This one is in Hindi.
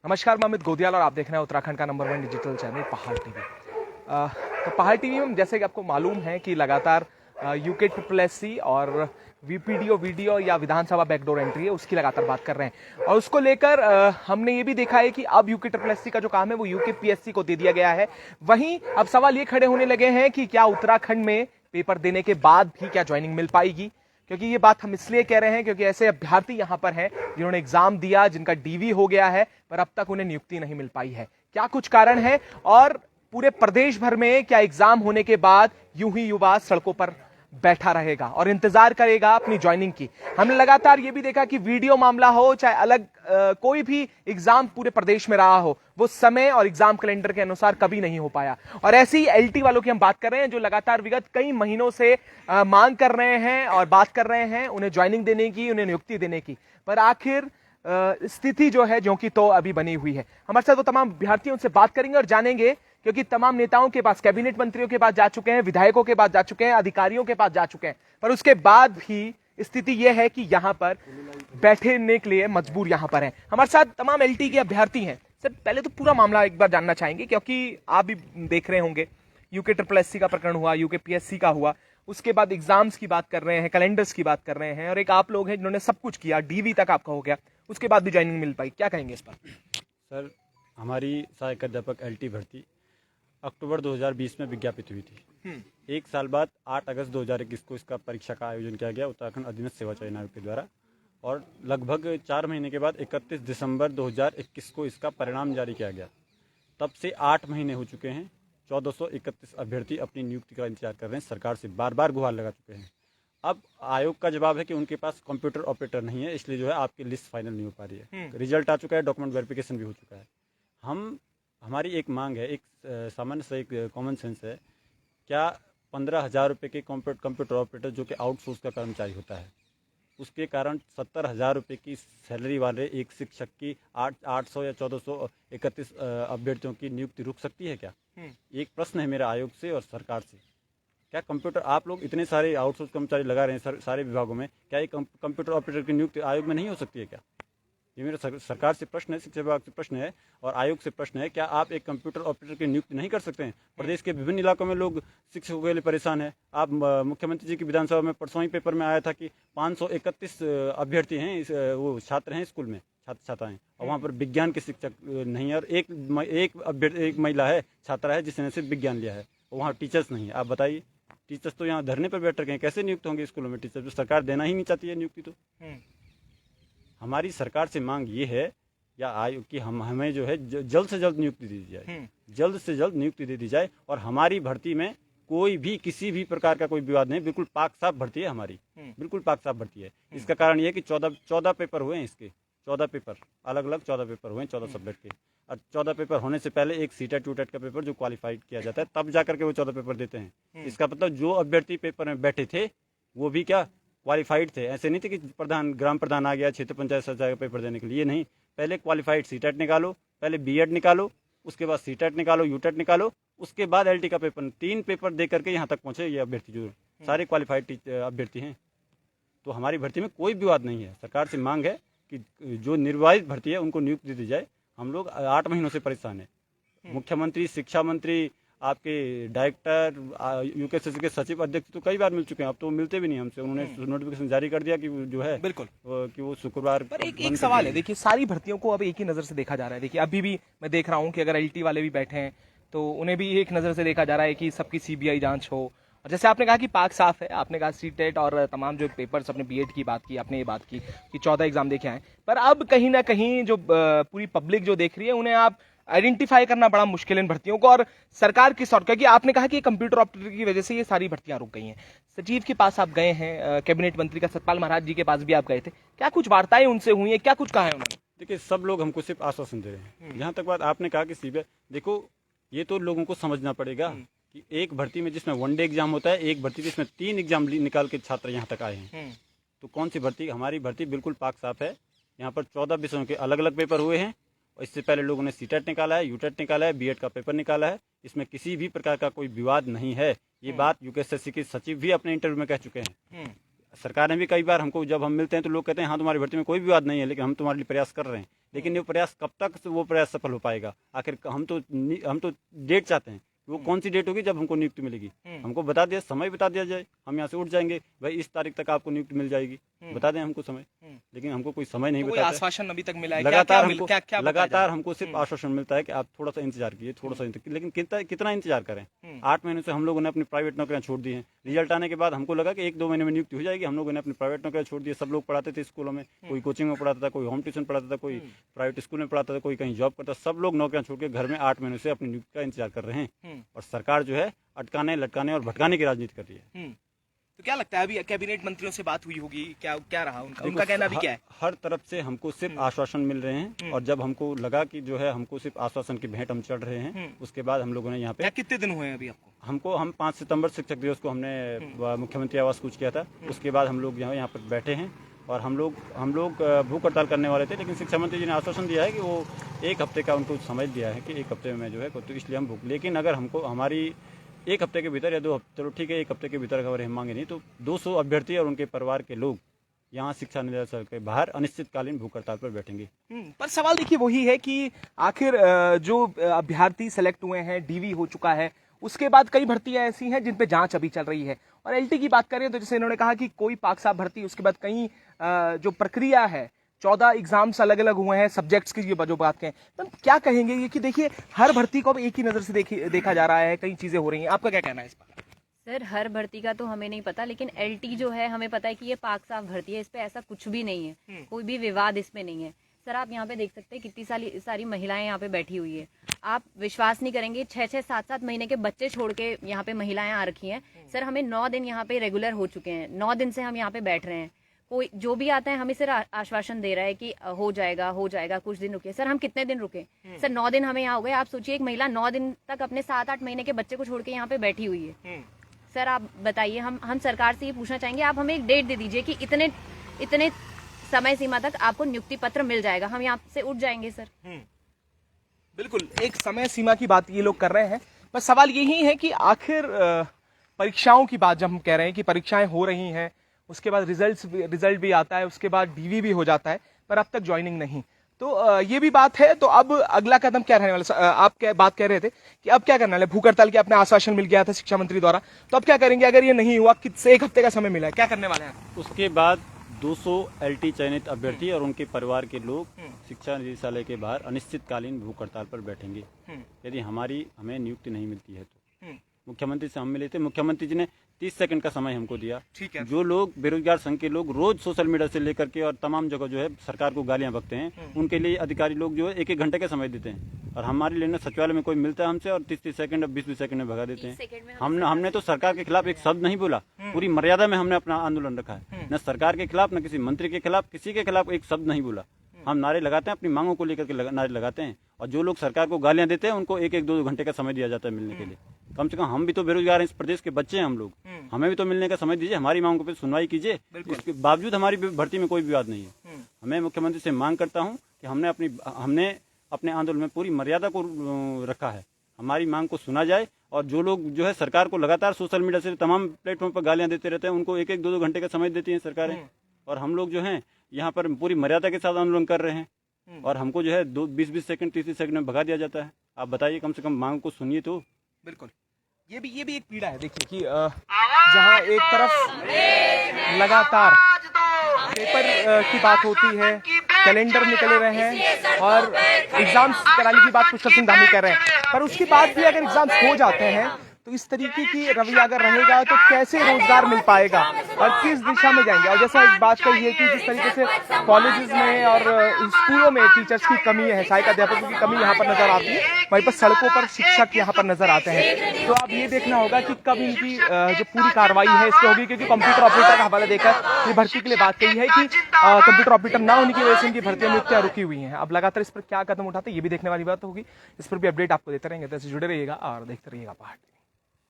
नमस्कार, मैं अमित गोदियाल और आप देख रहे हैं उत्तराखंड का नंबर 1 डिजिटल चैनल पहाड़ टीवी। तो पहाड़ टीवी में जैसे कि आपको मालूम है कि लगातार यूके SSSC और वीपीडीओ वीडियो या विधानसभा बैकडोर एंट्री है उसकी लगातार बात कर रहे हैं और उसको लेकर हमने ये भी देखा है कि अब यूके SSSC का जो काम है वो यूके PSC को दे दिया गया है। वहीं अब सवाल ये खड़े होने लगे हैं कि क्या उत्तराखंड में पेपर देने के बाद भी क्या ज्वाइनिंग मिल पाएगी, क्योंकि ये बात हम इसलिए कह रहे हैं क्योंकि ऐसे अभ्यर्थी यहां पर हैं जिन्होंने एग्जाम दिया, जिनका डीवी हो गया है पर अब तक उन्हें नियुक्ति नहीं मिल पाई है। क्या कुछ कारण है और पूरे प्रदेश भर में क्या एग्जाम होने के बाद यूं ही युवा सड़कों पर बैठा रहेगा और इंतजार करेगा अपनी ज्वाइनिंग की। हमने लगातार ये भी देखा कि वीडियो मामला हो चाहे अलग कोई भी एग्जाम पूरे प्रदेश में रहा हो, वो समय और एग्जाम कैलेंडर के अनुसार कभी नहीं हो पाया। और ऐसी एलटी वालों की हम बात कर रहे हैं जो लगातार विगत कई महीनों से मांग कर रहे हैं और बात कर रहे हैं उन्हें ज्वाइनिंग देने की, उन्हें नियुक्ति देने की, पर आखिर स्थिति जो है जो कि तो अभी बनी हुई है। हमारे साथ वो तमाम अभ्यर्थियों से बात करेंगे और जानेंगे, क्योंकि तमाम नेताओं के पास, कैबिनेट मंत्रियों के पास जा चुके हैं, विधायकों के पास जा चुके हैं, अधिकारियों के पास जा चुके हैं, पर उसके बाद भी स्थिति यह है कि यहां पर बैठने के लिए मजबूर यहां पर हैं। हमारे साथ तमाम एलटी के अभ्यर्थी हैं। सर, पहले तो पूरा मामला एक बार जानना चाहेंगे, क्योंकि आप भी देख रहे होंगे यूके SSSC का प्रकरण हुआ, यूके PSC का हुआ, उसके बाद एग्जाम्स की बात कर रहे हैं, कैलेंडर्स की बात कर रहे हैं, और एक आप लोग हैं जिन्होंने सब कुछ किया, डीवी तक आपका हो गया, उसके बाद भी ज्वाइनिंग मिल पाई। क्या कहेंगे इस पर? सर, हमारी सहायक अध्यापक एलटी भर्ती अक्टूबर 2020 में विज्ञापित हुई थी। एक साल बाद 8 अगस्त 2021 को इसका परीक्षा का आयोजन किया गया उत्तराखंड अधीनस्थ सेवा चयन आयोग के द्वारा, और लगभग 4 महीने के बाद 31 दिसंबर 2021 को इसका परिणाम जारी किया गया। तब से 8 महीने हो चुके हैं। 1431 अभ्यर्थी अपनी नियुक्ति का इंतजार कर रहे हैं। सरकार से बार बार गुहार लगा चुके हैं। अब आयोग का जवाब है कि उनके पास कंप्यूटर ऑपरेटर नहीं है, इसलिए जो है आपकी लिस्ट फाइनल नहीं हो पा रही है। रिजल्ट आ चुका है, डॉक्यूमेंट वेरिफिकेशन भी हो चुका है। हमारी एक मांग है, एक सामान्य से एक कॉमन सेंस है, क्या 15,000 रुपये के कंप्यूटर ऑपरेटर जो कि आउटसोर्स का कर्मचारी होता है, उसके कारण 70,000 रुपये की सैलरी वाले एक शिक्षक की 800 या 1431 अभ्यर्थियों की नियुक्ति रुक सकती है क्या? एक प्रश्न है मेरा आयोग से और सरकार से। क्या कंप्यूटर, आप लोग इतने सारे आउटसोर्स कर्मचारी लगा रहे हैं सारे विभागों में, क्या एक कंप्यूटर ऑपरेटर की नियुक्ति आयोग में नहीं हो सकती है क्या? ये मेरा सरकार से प्रश्न है, शिक्षा विभाग से प्रश्न है और आयोग से प्रश्न है। क्या आप एक कंप्यूटर ऑपरेटर की नियुक्ति नहीं कर सकते हैं? प्रदेश के विभिन्न इलाकों में लोग शिक्षकों के लिए परेशान है। आप मुख्यमंत्री जी की विधानसभा में परसों ही पेपर में आया था कि 531 अभ्यर्थी हैं, वो छात्र हैं स्कूल में, छात्र छात्राएं, और वहाँ पर विज्ञान के शिक्षक नहीं है, और एक महिला है, छात्रा है जिसने सिर्फ विज्ञान लिया है, वहाँ टीचर्स नहीं है। आप बताइए, टीचर्स तो यहाँ धरने पर बैठ रखे हैं, कैसे नियुक्त होंगे स्कूलों में टीचर? तो सरकार देना ही नहीं चाहती है नियुक्ति। तो हमारी सरकार से मांग ये है या आयोग की हमें जो है जल्द से जल्द नियुक्ति दे दी जाए, जल्द से जल्द नियुक्ति दे दी जाए, और हमारी भर्ती में कोई भी किसी भी प्रकार का कोई विवाद नहीं, बिल्कुल पाक साफ भर्ती है हमारी, बिल्कुल पाक साफ भर्ती है। इसका कारण ये है कि 14 पेपर हुए हैं, इसके 14 पेपर अलग अलग 14 पेपर हुए हैं 14 सब्जेक्ट के, और 14 पेपर होने से पहले एक सीटेट टूटेट का पेपर जो क्वालिफाइड किया जाता है, तब जाकर के वो 14 पेपर देते हैं। इसका मतलब जो अभ्यर्थी पेपर में बैठे थे वो भी क्या क्वालिफाइड थे। ऐसे नहीं थे कि ग्राम प्रधान आ गया क्षेत्र पंचायत सदस्य का पेपर देने के लिए, नहीं, पहले क्वालिफाइड सीटेट निकालो, पहले बीएड निकालो, उसके बाद सीटेट निकालो, यूटेट निकालो, उसके बाद एलटी का पेपर, 3 पेपर दे करके यहाँ तक पहुँचे ये अभ्यर्थी, जो सारे क्वालिफाइड अभ्यर्थी हैं। तो हमारी भर्ती में कोई विवाद नहीं है। सरकार से मांग है कि जो निर्वाचित भर्ती है उनको नियुक्ति दी जाए। हम लोग 8 महीनों से परेशान है। मुख्यमंत्री, शिक्षा मंत्री, आपके डायरेक्टर, यूके SSSC के सचिव अध्यक्ष तो कई बार मिल चुके हैं, अब तो मिलते भी नहीं हमसे। उन्होंने नोटिफिकेशन जारी कर दिया कि जो है बिल्कुल कि वो शुक्रवार पर एक सवाल है। देखिए, सारी भर्तियों को अब एक ही नजर से देखा जा रहा है। देखिए, अभी भी मैं देख रहा हूं कि अगर एलटी वाले भी बैठे हैं तो उन्हें भी एक नजर से देखा जा रहा है कि सबकी सीबीआई जांच हो। और जैसे आपने कहा कि पाक साफ है, आपने कहा सीटेट और तमाम जो पेपर्स, अपने बीएड की बात की, आपने ये बात की कि 14 एग्जाम देखे आए, पर अब कहीं ना कहीं जो पूरी पब्लिक जो देख रही है उन्हें आप आइडेंटिफाई करना बड़ा मुश्किल है इन भर्तियों को, और सरकार की सॉर्ट, क्योंकि आपने कहा कि कंप्यूटर ऑपरेटर की वजह से ये सारी भर्तियां रुक गई हैं। सचिव के पास आप गए हैं, कैबिनेट मंत्री का सतपाल महाराज जी के पास भी आप गए थे, क्या कुछ वार्ताएं उनसे हुई है, क्या कुछ कहा है उन्होंने? देखिए, सब लोग हमको सिर्फ आश्वासन दे रहे हैं। जहाँ तक बात आपने कहा कि सीबीआई, देखो ये तो लोगों को समझना पड़ेगा कि एक भर्ती में जिसमें 1 डे एग्जाम होता है, एक भर्ती जिसमें 3 एग्जाम निकाल के छात्र यहाँ तक आए हैं, तो कौन सी भर्ती? हमारी भर्ती बिल्कुल पाक साफ है। यहाँ पर 14 विषयों के अलग अलग पेपर हुए हैं, और इससे पहले लोगों ने सीटेट निकाला है, यूटेट निकाला है, बीएड का पेपर निकाला है। इसमें किसी भी प्रकार का कोई विवाद नहीं है। ये बात यूके SSSC के सचिव भी अपने इंटरव्यू में कह चुके हैं। सरकार ने भी कई बार हमको, जब हम मिलते हैं तो लोग कहते हैं हाँ तुम्हारी भर्ती में कोई विवाद नहीं है, लेकिन हम तुम्हारे लिए प्रयास कर रहे हैं। लेकिन ये प्रयास कब तक वो प्रयास सफल हो पाएगा? आखिर हम तो डेट चाहते हैं, वो कौन सी डेट होगी जब हमको नियुक्ति मिलेगी? हमको बता दिया, समय बता दिया जाए, हम यहाँ से उठ जाएंगे, भाई इस तारीख तक आपको नियुक्ति मिल जाएगी, बता दें हमको समय। लेकिन हमको कोई समय नहीं बताते। आश्वासन अभी तक मिला है? लगातार हमको सिर्फ आश्वासन मिलता है कि आप थोड़ा सा इंतजार कीजिए, थोड़ा सा इंतजार। लेकिन कितना इंतजार करें? 8 महीने से हम लोगों ने अपनी प्राइवेट नौकरियां छोड़ दी हैं। रिजल्ट आने के बाद हमको लगा कि 1-2 महीने में नियुक्ति हो जाएगी, हम लोगों ने अपनी प्राइवेट नौकरियां छोड़ दी। सब लोग पढ़ाते थे स्कूलों में, कोई कोचिंग में पढ़ाता था, कोई होम ट्यूशन पढ़ाता था, कोई प्राइवेट स्कूल में पढ़ाता था, कोई कहीं जॉब करता। सब लोग नौकरियां छोड़ के घर में 8 महीने से अपनी नियुक्ति का इंतजार कर रहे हैं, और सरकार जो है अटकाने, लटकाने और भटकाने की राजनीति कर रही है। तो क्या लगता है, अभी कैबिनेट मंत्रियों से बात हुई होगी, क्या रहा उनका कहना भी क्या है? हर तरफ से हमको सिर्फ आश्वासन मिल रहे हैं, और जब हमको लगा कि जो है हमको सिर्फ आश्वासन की भेंट हम चढ़ रहे हैं, उसके बाद हम लोगों ने यहाँ पे, कितने दिन हुए हैं अभी आपको? हम 5 सितंबर शिक्षक दिवस को हमने मुख्यमंत्री आवास कूच किया था। उसके बाद हम लोग यहाँ पर बैठे हैं, और हम लोग भूख हड़ताल करने वाले थे, लेकिन शिक्षा मंत्री जी ने आश्वासन दिया है कि वो 1 हफ्ते का उनको समय दिया है कि 1 हफ्ते में जो है, तो इसलिए हम भूख। लेकिन अगर हमको हमारी 1 हफ्ते के भीतर या 2 हफ्ते, चलो ठीक है 1 हफ्ते के भीतर अगर हम मांगे नहीं, तो 200 अभ्यर्थी और उनके परिवार के लोग यहाँ शिक्षा निदेशालय के बाहर अनिश्चितकालीन भूख हड़ताल पर बैठेंगे। पर सवाल देखिए वही है कि आखिर जो अभ्यर्थी सेलेक्ट हुए हैं, डीवी हो चुका है, उसके बाद कई भर्तियां ऐसी हैं जिन पे जांच अभी चल रही है। और एलटी की बात करें तो जैसे इन्होंने कहा कि कोई पाक साहब भर्ती, उसके बाद कई जो प्रक्रिया है, 14 एग्जाम्स अलग अलग हुए हैं सब्जेक्ट्स की, जो बात कहें तो क्या कहेंगे ये कि देखिए हर भर्ती को अब एक ही नजर से देखा जा रहा है, कई चीजें हो रही हैं। आपका क्या कहना है इस पर? सर, हर भर्ती का तो हमें नहीं पता, लेकिन एलटी जो है हमें पता है कि ये पाक साफ भर्ती है, इस पे ऐसा कुछ भी नहीं है, कोई भी विवाद इसमें नहीं है। सर, आप यहाँ पे देख सकते हैं कितनी सारी महिलाएं यहाँ पे बैठी हुई है। आप विश्वास नहीं करेंगे, 6-6, 7-7 महीने के बच्चे छोड़ के यहाँ पे महिलाएं आ रखी हैं। सर, हमें 9 दिन यहाँ पे रेगुलर हो चुके हैं, 9 दिन से हम यहाँ पे बैठ रहे हैं। कोई जो भी आता है हमें सिर्फ आश्वासन दे रहा है कि हो जाएगा, कुछ दिन रुके। सर, हम कितने दिन रुके? सर, 9 दिन हमें यहाँ हो गए। आप सोचिए, एक महिला 9 दिन तक अपने 7-8 महीने के बच्चे को छोड़ के यहाँ पे बैठी हुई है। सर, आप बताइए, हम सरकार से ये पूछना चाहेंगे, आप हमें एक डेट दे दीजिए कि इतने समय सीमा तक आपको नियुक्ति पत्र मिल जाएगा, हम यहाँ से उठ जाएंगे। सर, बिल्कुल एक समय सीमा की बात ये लोग कर रहे हैं, बस सवाल यही है कि आखिर परीक्षाओं की बात जब हम कह रहे हैं कि परीक्षाएं हो रही हैं, उसके बाद रिजल्ट भी आता है, उसके बाद डीवी भी हो जाता है, पर अब तक ज्वाइनिंग नहीं, तो ये भी बात है। तो अब अगला कदम क्या रहने वाला? आप क्या बात कह रहे थे कि अब क्या करना है? भूख हड़ताल के अपने आश्वासन मिल गया था शिक्षा मंत्री द्वारा, तो अब क्या करेंगे अगर ये नहीं हुआ? कितने 1 हफ्ते का समय मिला है, क्या करने वाले हैं? उसके बाद 200 एलटी चयनित अभ्यर्थी और उनके परिवार के लोग शिक्षा निदेशालय के बाहर अनिश्चितकालीन भूख हड़ताल पर बैठेंगे, यदि हमें नियुक्ति नहीं मिलती है तो। मुख्यमंत्री से हम मिले थे, मुख्यमंत्री जी ने 30 सेकंड का समय हमको दिया। ठीक है। जो लोग बेरोजगार संघ के लोग रोज सोशल मीडिया से लेकर के और तमाम जगह जो है सरकार को गालियां बकते हैं, उनके लिए अधिकारी लोग जो है 1-1 घंटे का समय देते हैं, और हमारे लिए सचिवालय में कोई मिलता है हमसे और 30-30 सेकंड और 20-20 सेकंड में भगा देते हैं। हमने तो सरकार के खिलाफ एक शब्द नहीं बोला, पूरी मर्यादा में हमने अपना आंदोलन रखा है। न सरकार के खिलाफ, न किसी मंत्री के खिलाफ, किसी के खिलाफ एक शब्द नहीं बोला। हम नारे लगाते हैं, अपनी मांगों को लेकर के नारे लगाते हैं, और जो लोग सरकार को गालियां देते हैं उनको 1-1, 2 घंटे का समय दिया जाता है मिलने के लिए। कम से कम हम भी तो बेरोजगार हैं, इस प्रदेश के बच्चे हैं हम लोग, हमें भी तो मिलने का समय दीजिए, हमारी मांगों पर सुनवाई कीजिए। इसके बावजूद हमारी भर्ती में कोई विवाद नहीं है। हमें मुख्यमंत्री से मांग करता हूँ कि हमने अपने आंदोलन में पूरी मर्यादा को रखा है, हमारी मांग को सुना जाए, और जो लोग जो है सरकार को लगातार सोशल मीडिया से तमाम प्लेटफॉर्म पर गालियां देते रहते हैं, उनको 1-1, 2-2 घंटे का समय देती है सरकारें, और हम लोग जो हैं यहाँ पर पूरी मर्यादा के साथ आंदोलन कर रहे हैं, और हमको जो है 20-20 सेकंड 30 सेकंड में भगा दिया जाता है। आप बताइए, कम से कम मांग को सुनिए तो। बिल्कुल, ये भी एक पीड़ा है। देखिए कि जहाँ एक तरफ लगातार पेपर की बात होती है, कैलेंडर निकले रहे हैं और एग्जाम्स कराने की बात पुष्कर सिंह धामी कर रहे हैं, पर उसके बाद भी अगर एग्जाम्स हो जाते हैं तो इस तरीके की रवैया अगर रहेगा तो कैसे रोजगार मिल पाएगा और किस दिशा में जाएंगे? और जैसा एक बात कही है कि जिस तरीके से कॉलेजेस में और स्कूलों में टीचर्स की कमी है, सहायक अध्यापकों की कमी यहाँ पर नजर आती है, वहीं पर सड़कों पर शिक्षक यहाँ पर नजर आते हैं। तो अब ये देखना होगा कि कब इनकी जो पूरी कार्रवाई है इस पर होगी, क्योंकि कंप्यूटर ऑपरेटर का हवाला देकर ये भर्ती के लिए बात कही है कि कंप्यूटर ऑपरेटर ना होने की वजह से इनकी भर्तियां नियुक्तियां रुकी हुई हैं। अब लगातार इस पर क्या कदम उठाते हैं ये भी देखने वाली बात होगी। इस पर भी अपडेट आपको देते रहेंगे, तो जुड़े रहिएगा और देखते रहिएगा पहाड़।